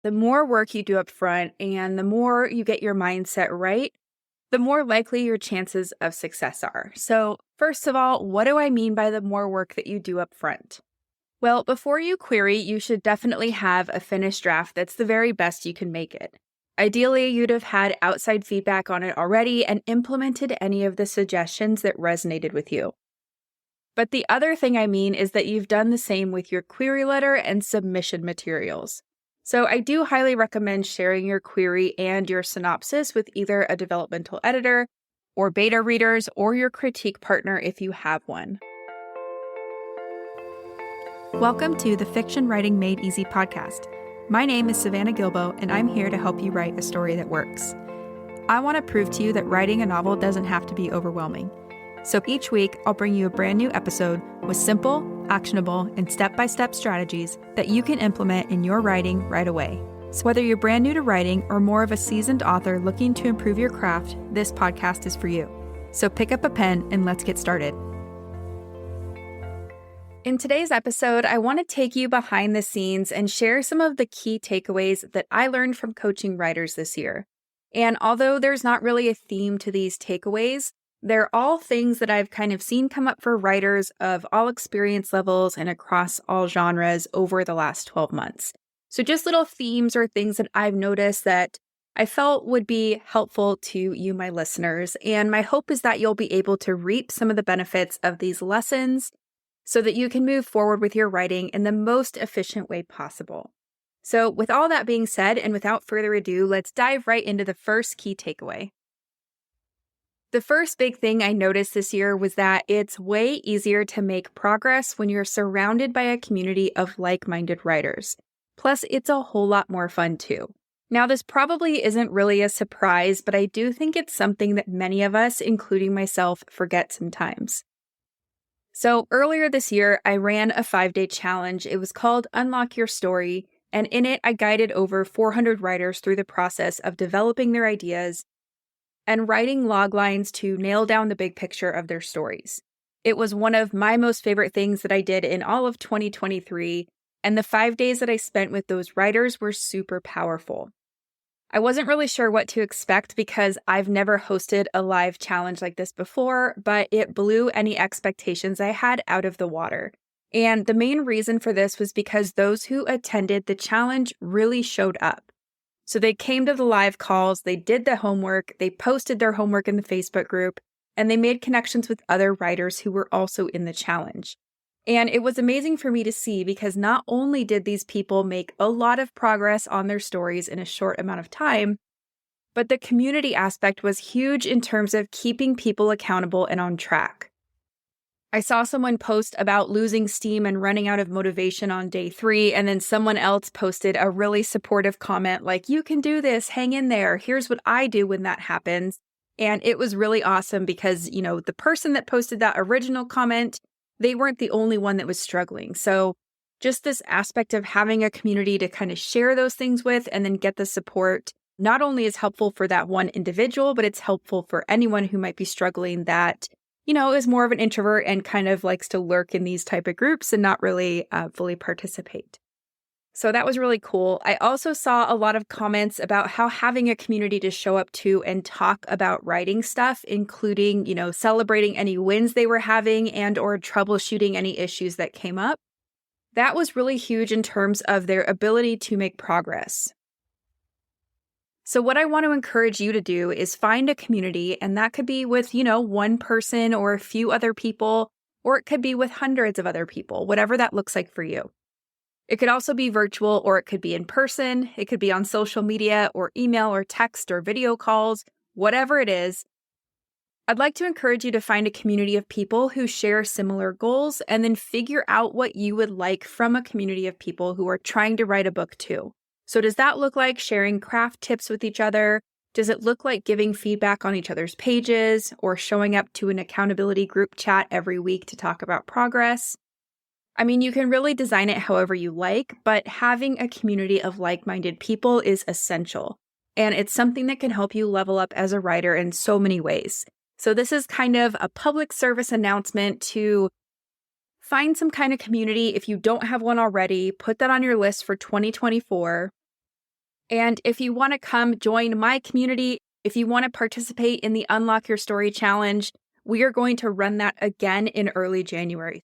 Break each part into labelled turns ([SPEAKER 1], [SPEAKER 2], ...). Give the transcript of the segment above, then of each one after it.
[SPEAKER 1] the more work you do up front and the more you get your mindset right, the more likely your chances of success are. So, first of all, what do I mean by the more work that you do up front? Well, before you query, you should definitely have a finished draft that's the very best you can make it. Ideally, you'd have had outside feedback on it already and implemented any of the suggestions that resonated with you. But the other thing I mean is that you've done the same with your query letter and submission materials. So I do highly recommend sharing your query and your synopsis with either a developmental editor or beta readers or your critique partner if you have one. Welcome to the Fiction Writing Made Easy podcast. My name is Savannah Gilbo, and I'm here to help you write a story that works. I want to prove to you that writing a novel doesn't have to be overwhelming. So each week, I'll bring you a brand new episode with simple, actionable, and step-by-step strategies that you can implement in your writing right away. So whether you're brand new to writing or more of a seasoned author looking to improve your craft, this podcast is for you. So pick up a pen and let's get started. In today's episode, I want to take you behind the scenes and share some of the key takeaways that I learned from coaching writers this year. And although there's not really a theme to these takeaways, they're all things that I've kind of seen come up for writers of all experience levels and across all genres over the last 12 months. So just little themes or things that I've noticed that I felt would be helpful to you, my listeners. And my hope is that you'll be able to reap some of the benefits of these lessons so that you can move forward with your writing in the most efficient way possible. So with all that being said, and without further ado, let's dive right into the first key takeaway. The first big thing I noticed this year was that it's way easier to make progress when you're surrounded by a community of like-minded writers. Plus, it's a whole lot more fun too. Now, this probably isn't really a surprise, but I do think it's something that many of us, including myself, forget sometimes. So earlier this year, I ran a 5-day challenge. It was called Unlock Your Story, and in it, I guided over 400 writers through the process of developing their ideas and writing log lines to nail down the big picture of their stories. It was one of my most favorite things that I did in all of 2023, and the 5 days that I spent with those writers were super powerful. I wasn't really sure what to expect because I've never hosted a live challenge like this before, but it blew any expectations I had out of the water. And the main reason for this was because those who attended the challenge really showed up. So they came to the live calls, they did the homework, they posted their homework in the Facebook group, and they made connections with other writers who were also in the challenge. And it was amazing for me to see because not only did these people make a lot of progress on their stories in a short amount of time, but the community aspect was huge in terms of keeping people accountable and on track. I saw someone post about losing steam and running out of motivation on day 3, and then someone else posted a really supportive comment like, "You can do this, hang in there, here's what I do when that happens." And it was really awesome because, the person that posted that original comment, they weren't the only one that was struggling. So just this aspect of having a community to kind of share those things with and then get the support not only is helpful for that one individual, but it's helpful for anyone who might be struggling that is more of an introvert and kind of likes to lurk in these type of groups and not really fully participate. So that was really cool. I also saw a lot of comments about how having a community to show up to and talk about writing stuff, including, celebrating any wins they were having and or troubleshooting any issues that came up. That was really huge in terms of their ability to make progress. So what I want to encourage you to do is find a community, and that could be with, one person or a few other people, or it could be with hundreds of other people, whatever that looks like for you. It could also be virtual, or it could be in person. It could be on social media or email or text or video calls, whatever it is. I'd like to encourage you to find a community of people who share similar goals and then figure out what you would like from a community of people who are trying to write a book too. So does that look like sharing craft tips with each other? Does it look like giving feedback on each other's pages or showing up to an accountability group chat every week to talk about progress? I mean, you can really design it however you like, but having a community of like-minded people is essential. And it's something that can help you level up as a writer in so many ways. So this is kind of a public service announcement to find some kind of community. If you don't have one already, put that on your list for 2024. And if you want to come join my community, if you want to participate in the Unlock Your Story Challenge, we are going to run that again in early January.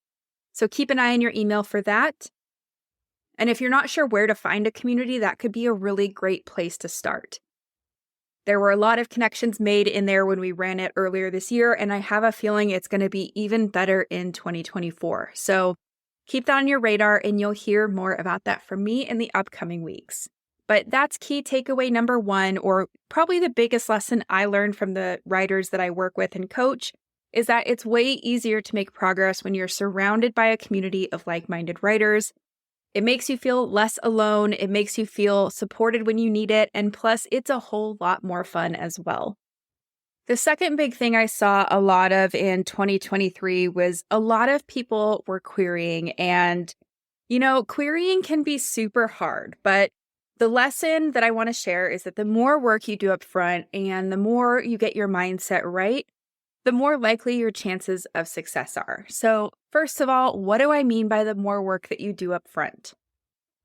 [SPEAKER 1] So keep an eye on your email for that. And if you're not sure where to find a community, that could be a really great place to start. There were a lot of connections made in there when we ran it earlier this year, and I have a feeling it's going to be even better in 2024. So keep that on your radar, and you'll hear more about that from me in the upcoming weeks. But that's key takeaway number 1, or probably the biggest lesson I learned from the writers that I work with and coach, is that it's way easier to make progress when you're surrounded by a community of like-minded writers. It makes you feel less alone, it makes you feel supported when you need it, and plus, it's a whole lot more fun as well. The second big thing I saw a lot of in 2023 was a lot of people were querying, and, querying can be super hard, but the lesson that I want to share is that the more work you do up front and the more you get your mindset right, the more likely your chances of success are. So, first of all, what do I mean by the more work that you do up front?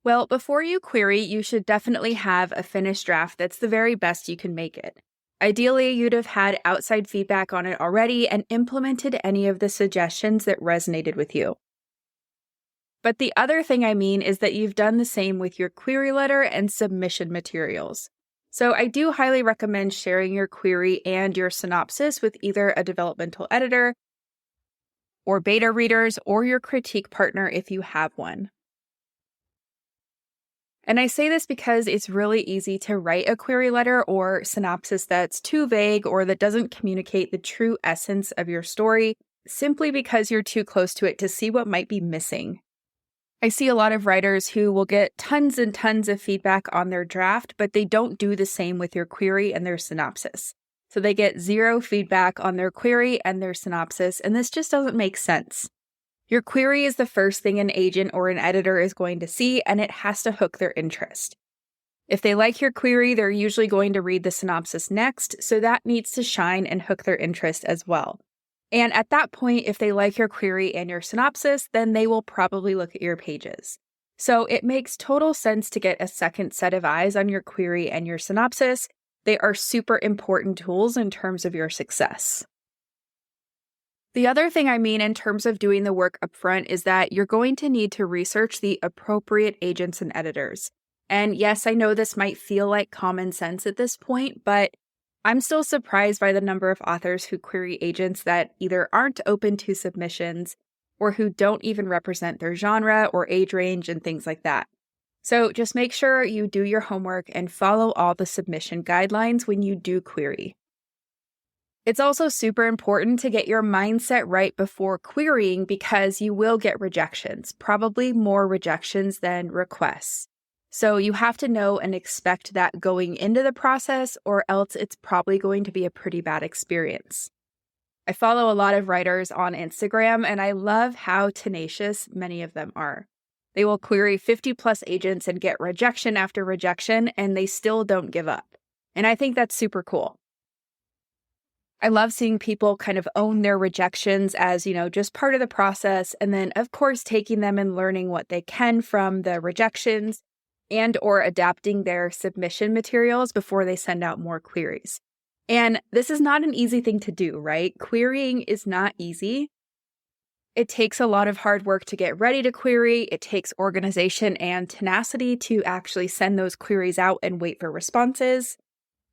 [SPEAKER 1] Well, before you query, you should definitely have a finished draft that's the very best you can make it. Ideally, you'd have had outside feedback on it already and implemented any of the suggestions that resonated with you. But the other thing I mean is that you've done the same with your query letter and submission materials. So I do highly recommend sharing your query and your synopsis with either a developmental editor or beta readers or your critique partner if you have one. And I say this because it's really easy to write a query letter or synopsis that's too vague or that doesn't communicate the true essence of your story simply because you're too close to it to see what might be missing. I see a lot of writers who will get tons and tons of feedback on their draft, but they don't do the same with your query and their synopsis. So they get 0 feedback on their query and their synopsis, and this just doesn't make sense. Your query is the first thing an agent or an editor is going to see, and it has to hook their interest. If they like your query, they're usually going to read the synopsis next, so that needs to shine and hook their interest as well. And at that point, if they like your query and your synopsis, then they will probably look at your pages. So it makes total sense to get a second set of eyes on your query and your synopsis. They are super important tools in terms of your success. The other thing I mean in terms of doing the work upfront is that you're going to need to research the appropriate agents and editors. And yes, I know this might feel like common sense at this point, but I'm still surprised by the number of authors who query agents that either aren't open to submissions or who don't even represent their genre or age range and things like that. So just make sure you do your homework and follow all the submission guidelines when you do query. It's also super important to get your mindset right before querying because you will get rejections, probably more rejections than requests. So you have to know and expect that going into the process, or else it's probably going to be a pretty bad experience. I follow a lot of writers on Instagram, and I love how tenacious many of them are. They will query 50 plus agents and get rejection after rejection, and they still don't give up. And I think that's super cool. I love seeing people kind of own their rejections as, just part of the process, and then, of course, taking them and learning what they can from the rejections and or adapting their submission materials before they send out more queries. And this is not an easy thing to do, right? Querying is not easy. It takes a lot of hard work to get ready to query. It takes organization and tenacity to actually send those queries out and wait for responses.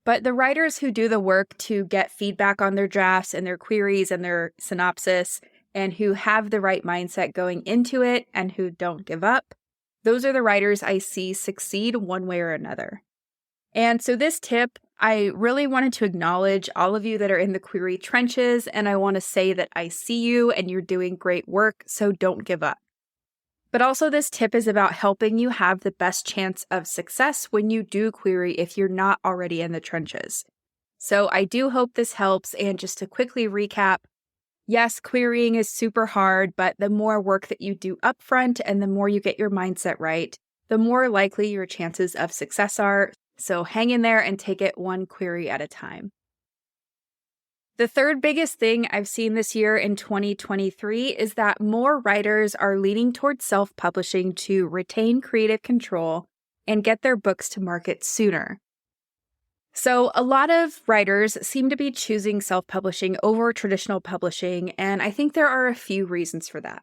[SPEAKER 1] But the writers who do the work to get feedback on their drafts and their queries and their synopsis, and who have the right mindset going into it and who don't give up, those are the writers I see succeed one way or another. And so this tip, I really wanted to acknowledge all of you that are in the query trenches, and I want to say that I see you and you're doing great work, so don't give up. But also this tip is about helping you have the best chance of success when you do query if you're not already in the trenches. So I do hope this helps, and just to quickly recap, yes, querying is super hard, but the more work that you do upfront and the more you get your mindset right, the more likely your chances of success are. So hang in there and take it one query at a time. The third biggest thing I've seen this year in 2023 is that more writers are leaning towards self-publishing to retain creative control and get their books to market sooner. So a lot of writers seem to be choosing self-publishing over traditional publishing, and I think there are a few reasons for that.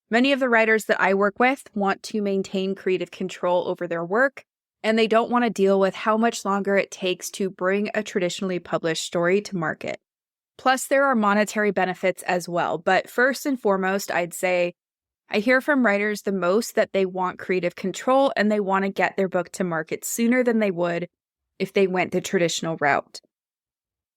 [SPEAKER 1] Many of the writers that I work with want to maintain creative control over their work, and they don't want to deal with how much longer it takes to bring a traditionally published story to market. Plus, there are monetary benefits as well, but first and foremost, I'd say I hear from writers the most that they want creative control and they want to get their book to market sooner than they would if they went the traditional route.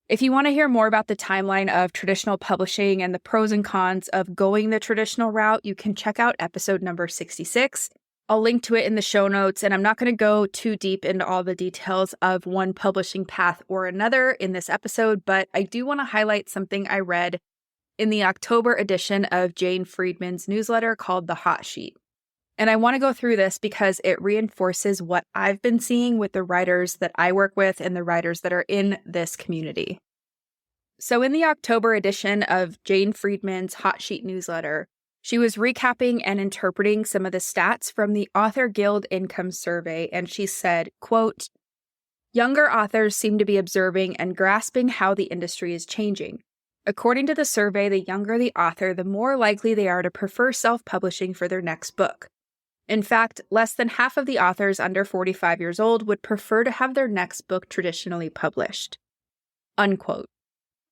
[SPEAKER 1] If you want to hear more about the timeline of traditional publishing and the pros and cons of going the traditional route, you can check out episode number 66. I'll link to it in the show notes, and I'm not going to go too deep into all the details of one publishing path or another in this episode, but I do want to highlight something I read in the October edition of Jane Friedman's newsletter called The Hot Sheet. And I want to go through this because it reinforces what I've been seeing with the writers that I work with and the writers that are in this community. So in the October edition of Jane Friedman's Hot Sheet newsletter, she was recapping and interpreting some of the stats from the Author Guild Income Survey, and she said, quote, "Younger authors seem to be observing and grasping how the industry is changing. According to the survey, the younger the author, the more likely they are to prefer self-publishing for their next book. In fact, less than half of the authors under 45 years old would prefer to have their next book traditionally published." Unquote.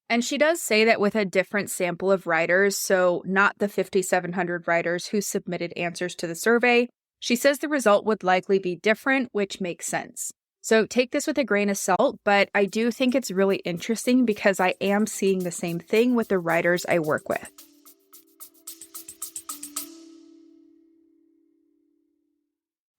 [SPEAKER 1] And she does say that with a different sample of writers, so not the 5,700 writers who submitted answers to the survey, she says the result would likely be different, which makes sense. So take this with a grain of salt, but I do think it's really interesting because I am seeing the same thing with the writers I work with.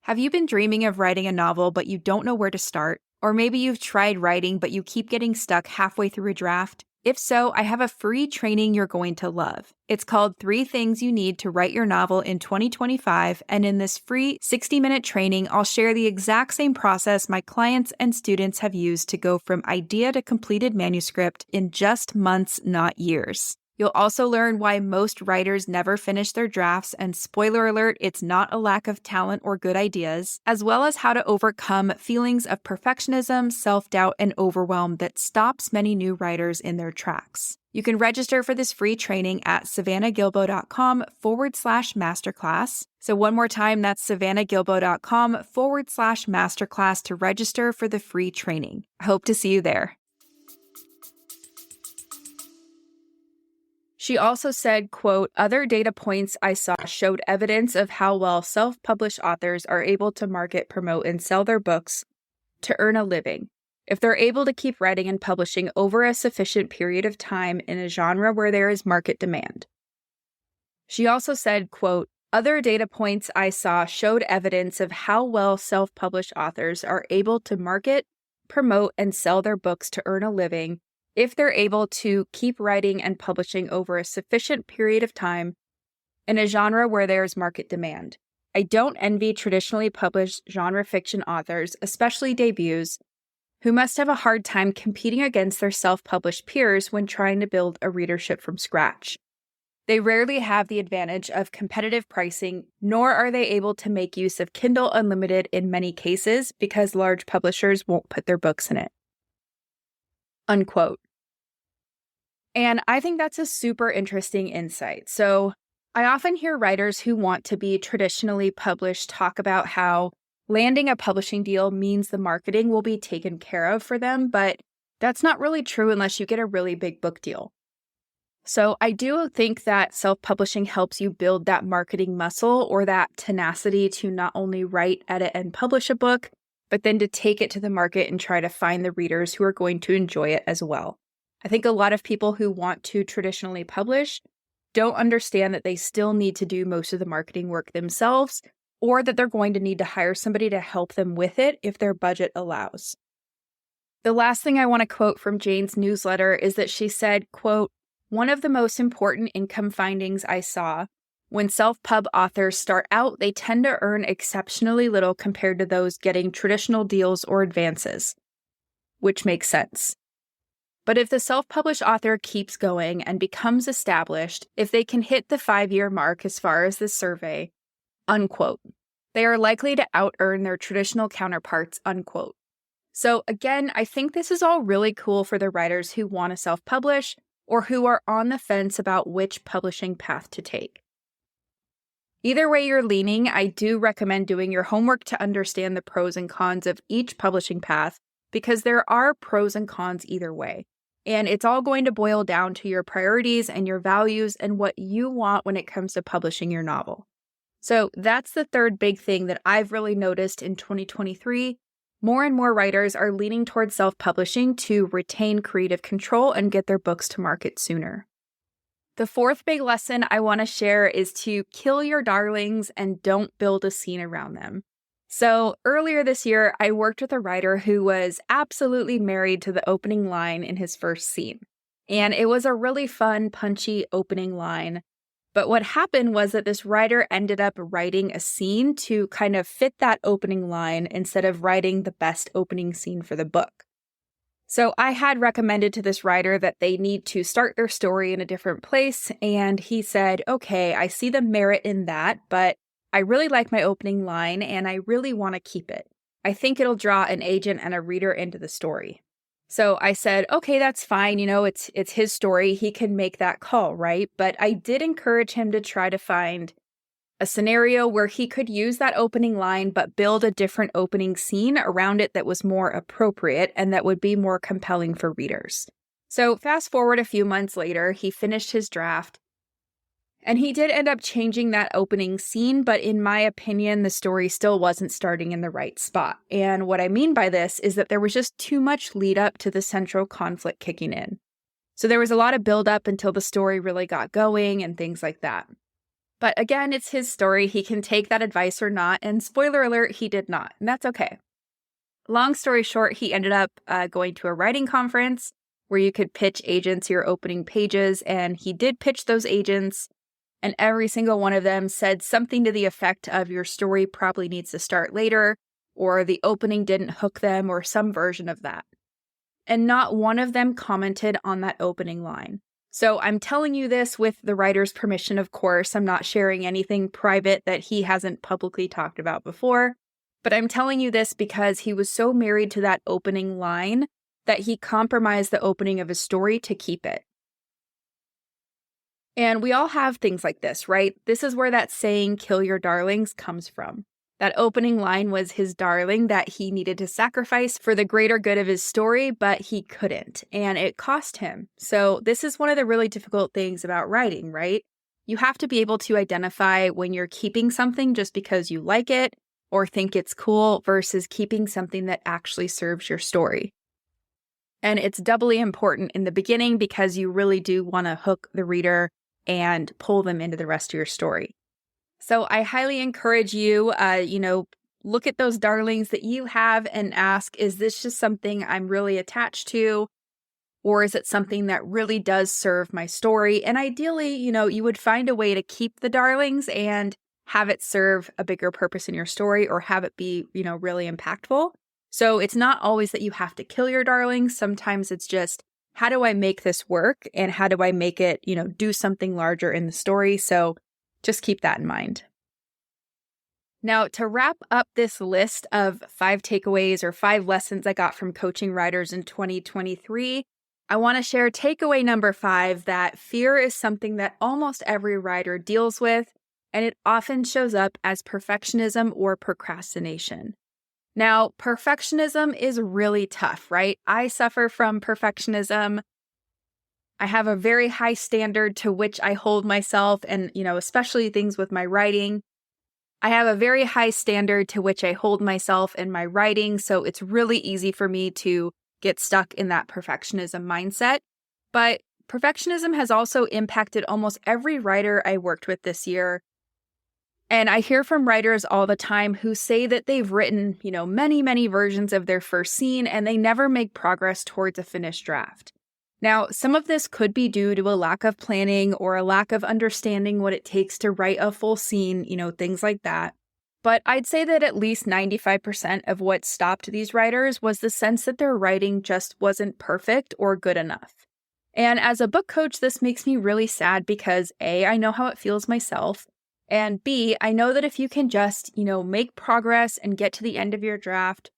[SPEAKER 1] Have you been dreaming of writing a novel, but you don't know where to start? Or maybe you've tried writing, but you keep getting stuck halfway through a draft? If so, I have a free training you're going to love. It's called 3 Things You Need to Write Your Novel in 2025, and in this free 60-minute training, I'll share the exact same process my clients and students have used to go from idea to completed manuscript in just months, not years. You'll also learn why most writers never finish their drafts, and spoiler alert, it's not a lack of talent or good ideas, as well as how to overcome feelings of perfectionism, self-doubt, and overwhelm that stops many new writers in their tracks. You can register for this free training at savannahgilbo.com/masterclass. So one more time, that's savannahgilbo.com/masterclass to register for the free training. I hope to see you there. She also said, quote, "Other data points I saw showed evidence of how well self-published authors are able to market, promote, and sell their books to earn a living if they're able to keep writing and publishing over a sufficient period of time in a genre where there is market demand." She also said, quote, "Other data points I saw showed evidence of how well self-published authors are able to market, promote, and sell their books to earn a living if they're able to keep writing and publishing over a sufficient period of time in a genre where there's market demand. I don't envy traditionally published genre fiction authors, especially debuts, who must have a hard time competing against their self-published peers when trying to build a readership from scratch. They rarely have the advantage of competitive pricing, nor are they able to make use of Kindle Unlimited in many cases because large publishers won't put their books in it." Unquote. And I think that's a super interesting insight. So I often hear writers who want to be traditionally published talk about how landing a publishing deal means the marketing will be taken care of for them, but that's not really true unless you get a really big book deal. So I do think that self-publishing helps you build that marketing muscle or that tenacity to not only write, edit, and publish a book, but then to take it to the market and try to find the readers who are going to enjoy it as well. I think a lot of people who want to traditionally publish don't understand that they still need to do most of the marketing work themselves, or that they're going to need to hire somebody to help them with it if their budget allows. The last thing I want to quote from Jane's newsletter is that she said, quote, "One of the most important income findings I saw, when self-pub authors start out, they tend to earn exceptionally little compared to those getting traditional deals or advances," which makes sense. But if the self-published author keeps going and becomes established, if they can hit the 5-year mark as far as this survey, unquote, They are likely to out-earn their traditional counterparts, unquote. So again, I think this is all really cool for the writers who want to self-publish or who are on the fence about which publishing path to take. Either way you're leaning, I do recommend doing your homework to understand the pros and cons of each publishing path because there are pros and cons either way. And it's all going to boil down to your priorities and your values and what you want when it comes to publishing your novel. So that's the third big thing that I've really noticed in 2023. More and more writers are leaning towards self-publishing to retain creative control and get their books to market sooner. The fourth big lesson I want to share is to kill your darlings and don't build a scene around them. So earlier this year, I worked with a writer who was absolutely married to the opening line in his first scene. And it was a really fun, punchy opening line. But what happened was that this writer ended up writing a scene to kind of fit that opening line instead of writing the best opening scene for the book. So I had recommended to this writer that they need to start their story in a different place, and he said, okay, I see the merit in that, but I really like my opening line, and I really want to keep it. I think it'll draw an agent and a reader into the story. So I said, okay, that's fine, it's his story, he can make that call, right? But I did encourage him to try to find a scenario where he could use that opening line but build a different opening scene around it that was more appropriate and that would be more compelling for readers. So fast forward a few months later, he finished his draft, and he did end up changing that opening scene, but in my opinion, the story still wasn't starting in the right spot. And what I mean by this is that there was just too much lead up to the central conflict kicking in. So there was a lot of build up until the story really got going and things like that. But again, it's his story. He can take that advice or not. And spoiler alert, he did not. And that's okay. Long story short, he ended up going to a writing conference where you could pitch agents your opening pages. And he did pitch those agents. And every single one of them said something to the effect of your story probably needs to start later, or the opening didn't hook them, or some version of that. And not one of them commented on that opening line. So I'm telling you this with the writer's permission, of course. I'm not sharing anything private that he hasn't publicly talked about before. But I'm telling you this because he was so married to that opening line that he compromised the opening of his story to keep it. And we all have things like this, right? This is where that saying, kill your darlings, comes from. That opening line was his darling that he needed to sacrifice for the greater good of his story, but he couldn't, and it cost him. So this is one of the really difficult things about writing, right? You have to be able to identify when you're keeping something just because you like it or think it's cool versus keeping something that actually serves your story. And it's doubly important in the beginning because you really do want to hook the reader and pull them into the rest of your story. So I highly encourage you, look at those darlings that you have and ask, is this just something I'm really attached to? Or is it something that really does serve my story? And ideally, you would find a way to keep the darlings and have it serve a bigger purpose in your story or have it be, really impactful. So it's not always that you have to kill your darlings. Sometimes it's just, how do I make this work? And how do I make it, do something larger in the story? So just keep that in mind. Now, to wrap up this list of 5 takeaways or 5 lessons I got from coaching writers in 2023, I want to share takeaway number 5, that fear is something that almost every writer deals with, and it often shows up as perfectionism or procrastination. Now, perfectionism is really tough, right? I suffer from perfectionism. I have a very high standard to which I hold myself and, especially things with my writing. I have a very high standard to which I hold myself in my writing, so it's really easy for me to get stuck in that perfectionism mindset. But perfectionism has also impacted almost every writer I worked with this year. And I hear from writers all the time who say that they've written, many, many versions of their first scene and they never make progress towards a finished draft. Now, some of this could be due to a lack of planning or a lack of understanding what it takes to write a full scene, things like that. But I'd say that at least 95% of what stopped these writers was the sense that their writing just wasn't perfect or good enough. And as a book coach, this makes me really sad because A, I know how it feels myself, And B, I know that if you can just, make progress and get to the end of your draft,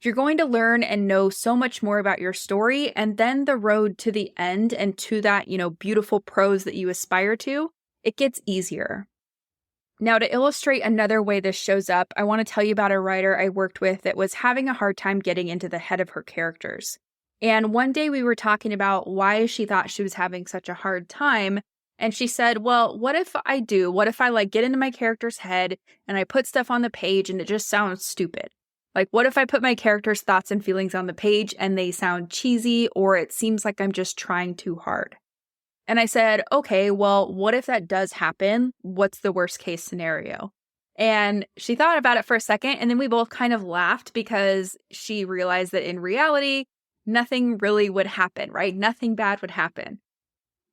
[SPEAKER 1] you're going to learn and know so much more about your story, and then the road to the end and to that, beautiful prose that you aspire to, it gets easier. Now, to illustrate another way this shows up, I want to tell you about a writer I worked with that was having a hard time getting into the head of her characters. And one day we were talking about why she thought she was having such a hard time. And she said, well, what if I get into my character's head and I put stuff on the page and it just sounds stupid? Like, what if I put my character's thoughts and feelings on the page and they sound cheesy, or it seems like I'm just trying too hard? And I said, okay, well, what if that does happen? What's the worst case scenario? And she thought about it for a second, and then we both kind of laughed because she realized that in reality, nothing really would happen, right? Nothing bad would happen.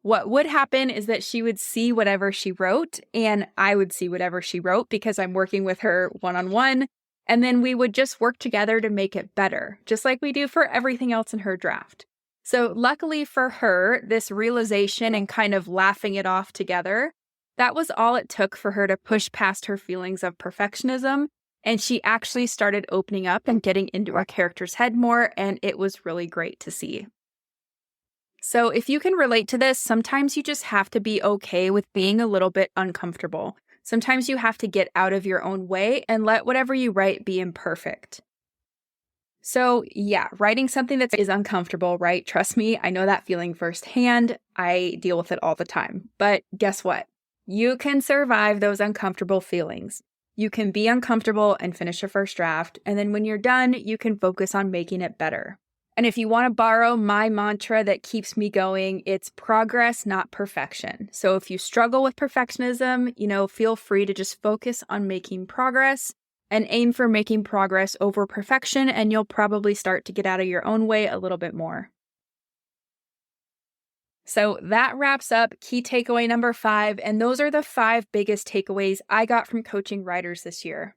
[SPEAKER 1] What would happen is that she would see whatever she wrote, and I would see whatever she wrote because I'm working with her one-on-one. And then we would just work together to make it better, just like we do for everything else in her draft. So luckily for her, this realization and kind of laughing it off together, that was all it took for her to push past her feelings of perfectionism. And she actually started opening up and getting into our character's head more, and it was really great to see. So if you can relate to this, sometimes you just have to be okay with being a little bit uncomfortable. Sometimes you have to get out of your own way and let whatever you write be imperfect. So yeah, writing something that is uncomfortable, right? Trust me, I know that feeling firsthand. I deal with it all the time. But guess what? You can survive those uncomfortable feelings. You can be uncomfortable and finish a first draft. And then when you're done, you can focus on making it better. And if you want to borrow my mantra that keeps me going, it's progress, not perfection. So if you struggle with perfectionism, feel free to just focus on making progress and aim for making progress over perfection, and you'll probably start to get out of your own way a little bit more. So that wraps up key takeaway number 5, and those are the 5 biggest takeaways I got from coaching writers this year.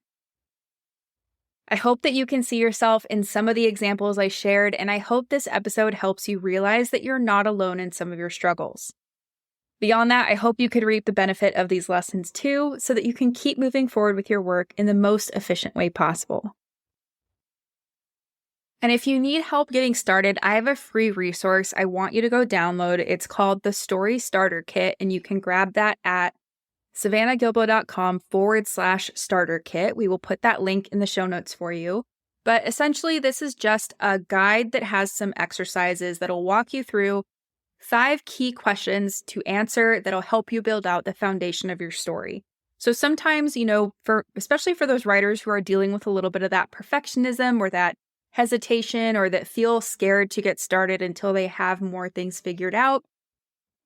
[SPEAKER 1] I hope that you can see yourself in some of the examples I shared, and I hope this episode helps you realize that you're not alone in some of your struggles. Beyond that, I hope you could reap the benefit of these lessons too, so that you can keep moving forward with your work in the most efficient way possible. And if you need help getting started, I have a free resource I want you to go download. It's called the Story Starter Kit, and you can grab that at savannahgilbo.com/starter kit. We will put that link in the show notes for you. But essentially, this is just a guide that has some exercises that'll walk you through 5 key questions to answer that'll help you build out the foundation of your story. So sometimes, especially for those writers who are dealing with a little bit of that perfectionism or that hesitation or that feel scared to get started until they have more things figured out,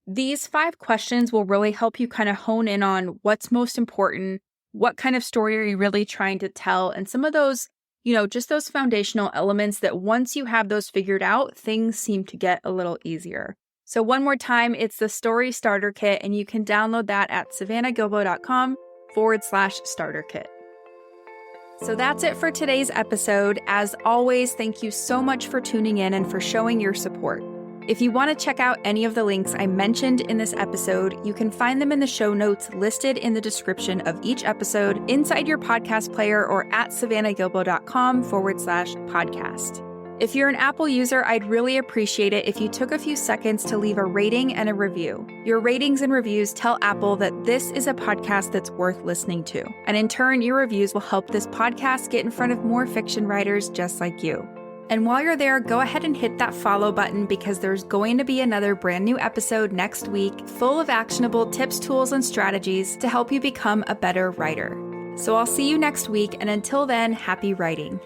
[SPEAKER 1] these 5 questions will really help you kind of hone in on what's most important, what kind of story are you really trying to tell, and some of those, just those foundational elements that once you have those figured out, things seem to get a little easier. So one more time, it's the Story Starter Kit, and you can download that at savannahgilbo.com/starter kit. So that's it for today's episode. As always, thank you so much for tuning in and for showing your support. If you want to check out any of the links I mentioned in this episode, you can find them in the show notes listed in the description of each episode inside your podcast player or at savannahgilbo.com/podcast. If you're an Apple user, I'd really appreciate it if you took a few seconds to leave a rating and a review. Your ratings and reviews tell Apple that this is a podcast that's worth listening to. And in turn, your reviews will help this podcast get in front of more fiction writers just like you. And while you're there, go ahead and hit that follow button because there's going to be another brand new episode next week full of actionable tips, tools, and strategies to help you become a better writer. So I'll see you next week, and until then, happy writing.